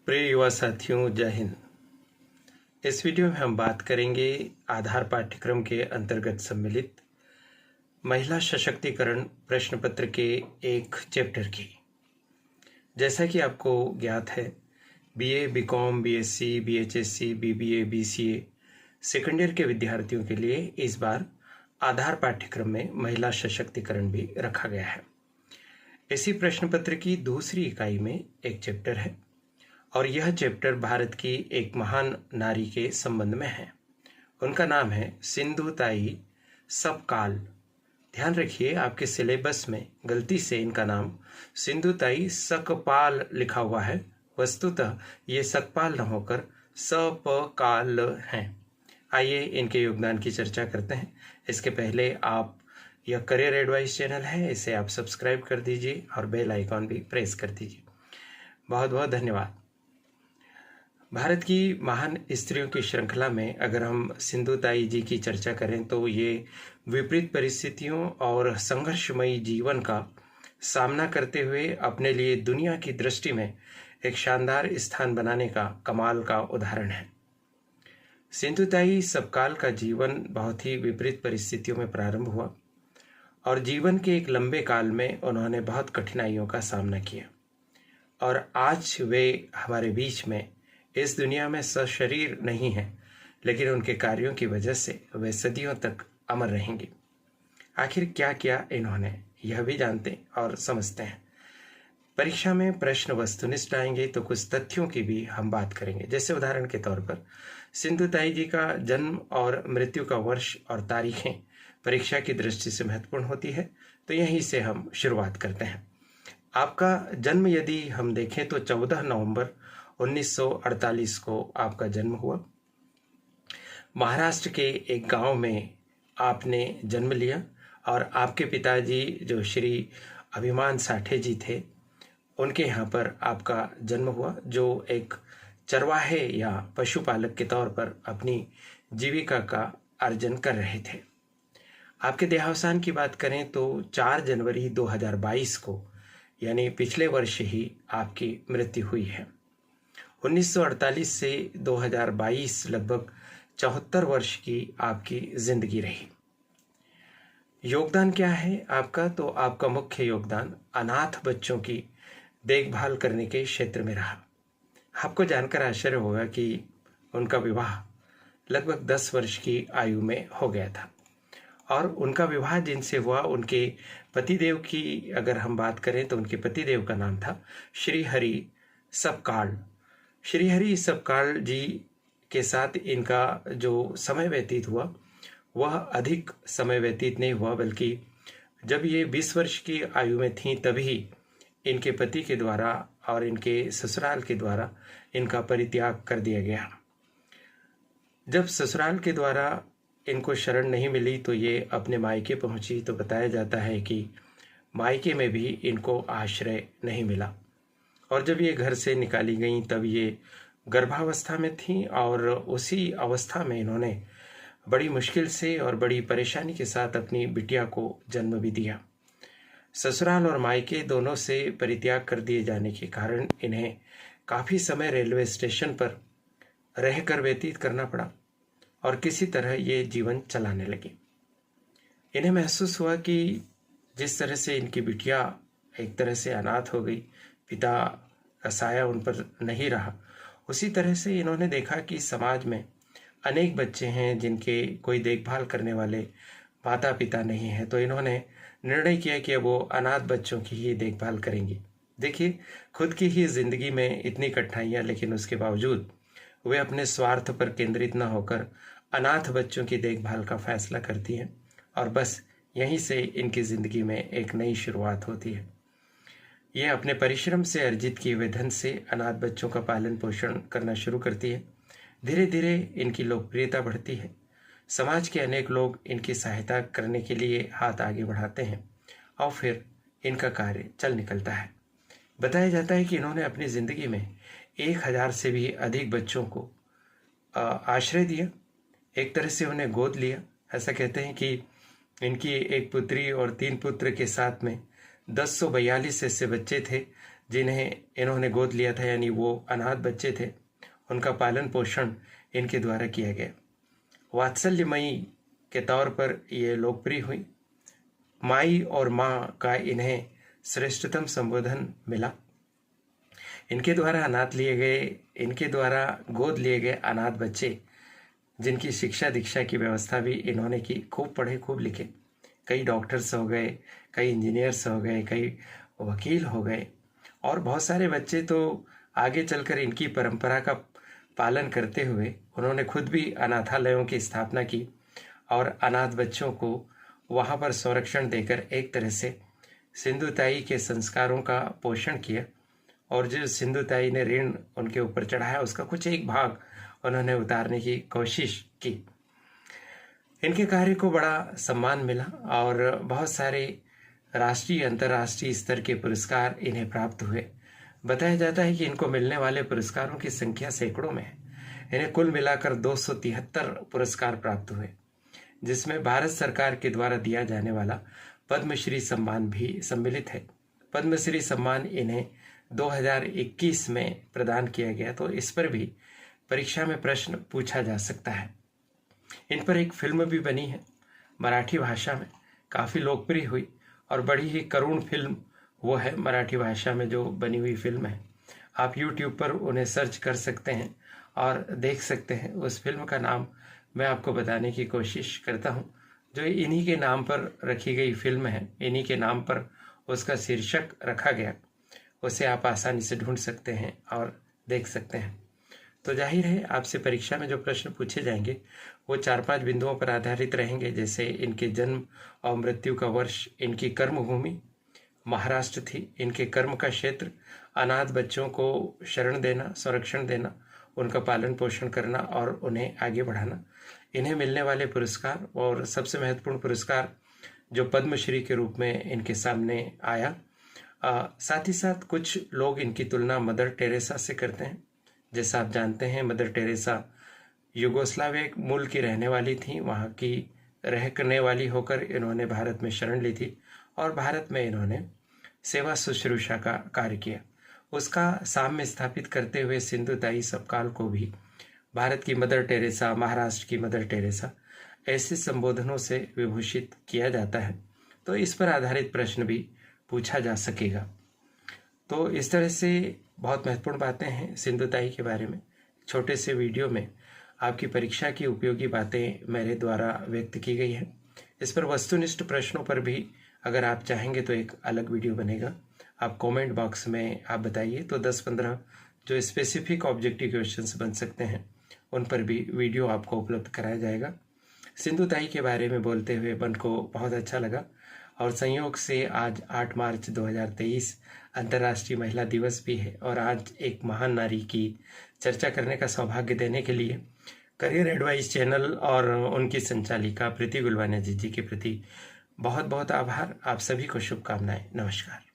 प्रिय युवा साथियों, जय हिंद। इस वीडियो में हम बात करेंगे आधार पाठ्यक्रम के अंतर्गत सम्मिलित महिला सशक्तिकरण प्रश्न पत्र के एक चैप्टर की। जैसा कि आपको ज्ञात है, बीए, बीकॉम, बीएससी, बीएचएससी, बीबीए, बीसीए सेकेंड ईयर के विद्यार्थियों के लिए इस बार आधार पाठ्यक्रम में महिला सशक्तिकरण भी रखा गया है। इसी प्रश्न पत्र की दूसरी इकाई में एक चैप्टर है और यह चैप्टर भारत की एक महान नारी के संबंध में है। उनका नाम है सिंधुताई सपकाल। ध्यान रखिए, आपके सिलेबस में गलती से इनका नाम सिंधुताई सकपाल लिखा हुआ है। वस्तुतः ये सकपाल न होकर सपकाल हैं। आइए इनके योगदान की चर्चा करते हैं। इसके पहले आप यह करियर एडवाइस चैनल है, इसे आप सब्सक्राइब कर दीजिए और बेल आइकॉन भी प्रेस कर दीजिए। बहुत बहुत धन्यवाद। भारत की महान स्त्रियों की श्रृंखला में अगर हम सिंधुताई जी की चर्चा करें तो ये विपरीत परिस्थितियों और संघर्षमयी जीवन का सामना करते हुए अपने लिए दुनिया की दृष्टि में एक शानदार स्थान बनाने का कमाल का उदाहरण है। सिंधुताई सपकाल का जीवन बहुत ही विपरीत परिस्थितियों में प्रारंभ हुआ और जीवन के एक लंबे काल में उन्होंने बहुत कठिनाइयों का सामना किया और आज वे हमारे बीच में इस दुनिया में सशरीर नहीं है, लेकिन उनके कार्यों की वजह से वे सदियों तक अमर रहेंगे। आखिर क्या किया इन्होंने, यह भी जानते और समझते हैं। परीक्षा में प्रश्न वस्तुनिष्ठ आएंगे तो कुछ तथ्यों की भी हम बात करेंगे। जैसे उदाहरण के तौर पर सिंधुताई जी का जन्म और मृत्यु का वर्ष और तारीखें परीक्षा की दृष्टि से महत्वपूर्ण होती है, तो यहीं से हम शुरुआत करते हैं। आपका जन्म यदि हम देखें तो 14 नवंबर 1948 को आपका जन्म हुआ। महाराष्ट्र के एक गांव में आपने जन्म लिया और आपके पिताजी जो श्री अभिमान साठे जी थे, उनके यहाँ पर आपका जन्म हुआ, जो एक चरवाहे या पशुपालक के तौर पर अपनी जीविका का अर्जन कर रहे थे। आपके देहावसान की बात करें तो 4 जनवरी 2022 को यानी पिछले वर्ष ही आपकी मृत्यु हुई है। 1948 से 2022 लगभग 74 वर्ष की आपकी जिंदगी रही। योगदान क्या है आपका? तो आपका मुख्य योगदान अनाथ बच्चों की देखभाल करने के क्षेत्र में रहा। आपको जानकर आश्चर्य होगा कि उनका विवाह लगभग 10 वर्ष की आयु में हो गया था और उनका विवाह जिनसे हुआ, उनके पतिदेव की अगर हम बात करें तो उनके पतिदेव का नाम था श्री हरि सपकाल। श्री हरि सपकाल जी के साथ इनका जो समय व्यतीत हुआ वह अधिक समय व्यतीत नहीं हुआ, बल्कि जब ये 20 वर्ष की आयु में थीं तभी इनके पति के द्वारा और इनके ससुराल के द्वारा इनका परित्याग कर दिया गया। जब ससुराल के द्वारा इनको शरण नहीं मिली तो ये अपने मायके पहुंची, तो बताया जाता है कि मायके में भी इनको आश्रय नहीं मिला और जब ये घर से निकाली गईं तब ये गर्भावस्था में थीं और उसी अवस्था में इन्होंने बड़ी मुश्किल से और बड़ी परेशानी के साथ अपनी बिटिया को जन्म भी दिया। ससुराल और मायके दोनों से परित्याग कर दिए जाने के कारण इन्हें काफ़ी समय रेलवे स्टेशन पर रहकर व्यतीत करना पड़ा और किसी तरह ये जीवन चलाने लगे। इन्हें महसूस हुआ कि जिस तरह से इनकी बिटिया एक तरह से अनाथ हो गई, पिता का साया उन पर नहीं रहा, उसी तरह से इन्होंने देखा कि समाज में अनेक बच्चे हैं जिनके कोई देखभाल करने वाले माता पिता नहीं हैं, तो इन्होंने निर्णय किया कि अब वो अनाथ बच्चों की ही देखभाल करेंगी। देखिए, खुद की ही जिंदगी में इतनी कठिनाइयाँ, लेकिन उसके बावजूद वे अपने स्वार्थ पर केंद्रित न होकर अनाथ बच्चों की देखभाल का फैसला करती हैं और बस यहीं से इनकी ज़िंदगी में एक नई शुरुआत होती है। ये अपने परिश्रम से अर्जित किए हुए धन से अनाथ बच्चों का पालन पोषण करना शुरू करती है। धीरे धीरे इनकी लोकप्रियता बढ़ती है। समाज के अनेक लोग इनकी सहायता करने के लिए हाथ आगे बढ़ाते हैं और फिर इनका कार्य चल निकलता है। बताया जाता है कि इन्होंने अपनी ज़िंदगी में 1000 से भी अधिक बच्चों को आश्रय दिया, एक तरह से उन्हें गोद लिया। ऐसा कहते हैं कि इनकी एक पुत्री और 3 पुत्र के साथ में 1042 ऐसे बच्चे थे जिन्हें इन्होंने गोद लिया था, यानी वो अनाथ बच्चे थे, उनका पालन पोषण इनके द्वारा किया गया। वात्सल्यमयी के तौर पर ये लोकप्रिय हुई। माई और माँ का इन्हें श्रेष्ठतम संबोधन मिला। इनके द्वारा इनके द्वारा गोद लिए गए अनाथ बच्चे, जिनकी शिक्षा दीक्षा की व्यवस्था भी इन्होंने की, खूब पढ़े खूब लिखे, कई डॉक्टर्स हो गए, कई इंजीनियर्स हो गए, कई वकील हो गए, और बहुत सारे बच्चे तो आगे चलकर इनकी परंपरा का पालन करते हुए उन्होंने खुद भी अनाथालयों की स्थापना की और अनाथ बच्चों को वहाँ पर संरक्षण देकर एक तरह से सिंधुताई के संस्कारों का पोषण किया, और जो सिंधुताई ने ऋण उनके ऊपर चढ़ाया उसका कुछ एक भाग उन्होंने उतारने की कोशिश की। इनके कार्य को बड़ा सम्मान मिला और बहुत सारे राष्ट्रीय अंतर्राष्ट्रीय स्तर के पुरस्कार इन्हें प्राप्त हुए। बताया जाता है कि इनको मिलने वाले पुरस्कारों की संख्या सैकड़ों में है। इन्हें कुल मिलाकर 273 पुरस्कार प्राप्त हुए, जिसमें भारत सरकार के द्वारा दिया जाने वाला पद्मश्री सम्मान भी सम्मिलित है। पद्मश्री सम्मान इन्हें 2021 में प्रदान किया गया, तो इस पर भी परीक्षा में प्रश्न पूछा जा सकता है। इन पर एक फिल्म भी बनी है मराठी भाषा में, काफ़ी लोकप्रिय हुई और बड़ी ही करुण फिल्म वो है मराठी भाषा में जो बनी हुई फिल्म है। आप YouTube पर उन्हें सर्च कर सकते हैं और देख सकते हैं। उस फिल्म का नाम मैं आपको बताने की कोशिश करता हूँ। जो इन्हीं के नाम पर रखी गई फिल्म है, इन्हीं के नाम पर उसका शीर्षक रखा गया, उसे आप आसानी से ढूंढ सकते हैं और देख सकते हैं। तो जाहिर है आपसे परीक्षा में जो प्रश्न पूछे जाएंगे वो 4-5 बिंदुओं पर आधारित रहेंगे, जैसे इनके जन्म और मृत्यु का वर्ष, इनकी कर्मभूमि महाराष्ट्र थी, इनके कर्म का क्षेत्र, अनाथ बच्चों को शरण देना, संरक्षण देना, उनका पालन पोषण करना और उन्हें आगे बढ़ाना, इन्हें मिलने वाले पुरस्कार, और सबसे महत्वपूर्ण पुरस्कार जो पद्मश्री के रूप में इनके सामने आया। साथ ही साथ कुछ लोग इनकी तुलना मदर टेरेसा से करते हैं। जैसा आप जानते हैं, मदर टेरेसा यूगोस्लाविया मूल की रहने वाली थी, वहाँ की रहने वाली होकर इन्होंने भारत में शरण ली थी और भारत में इन्होंने सेवा शुश्रूषा का कार्य किया। उसका साम्य स्थापित करते हुए सिंधुताई सपकाल को भी भारत की मदर टेरेसा, महाराष्ट्र की मदर टेरेसा, ऐसे संबोधनों से विभूषित किया जाता है। तो इस पर आधारित प्रश्न भी पूछा जा सकेगा। तो इस तरह से बहुत महत्वपूर्ण बातें हैं सिंधुताई के बारे में। छोटे से वीडियो में आपकी परीक्षा की उपयोगी बातें मेरे द्वारा व्यक्त की गई हैं। इस पर वस्तुनिष्ठ प्रश्नों पर भी अगर आप चाहेंगे तो एक अलग वीडियो बनेगा। आप कमेंट बॉक्स में आप बताइए, तो 10-15 जो स्पेसिफिक ऑब्जेक्टिव क्वेश्चंस बन सकते हैं उन पर भी वीडियो आपको उपलब्ध कराया जाएगा। सिंधुताई के बारे में बोलते हुए मन को बहुत अच्छा लगा, और संयोग से आज 8 मार्च 2023 अंतर्राष्ट्रीय महिला दिवस भी है, और आज एक महान नारी की चर्चा करने का सौभाग्य देने के लिए करियर एडवाइस चैनल और उनकी संचालिका प्रीति गुलवानिया जी के प्रति बहुत बहुत आभार। आप सभी को शुभकामनाएं। नमस्कार।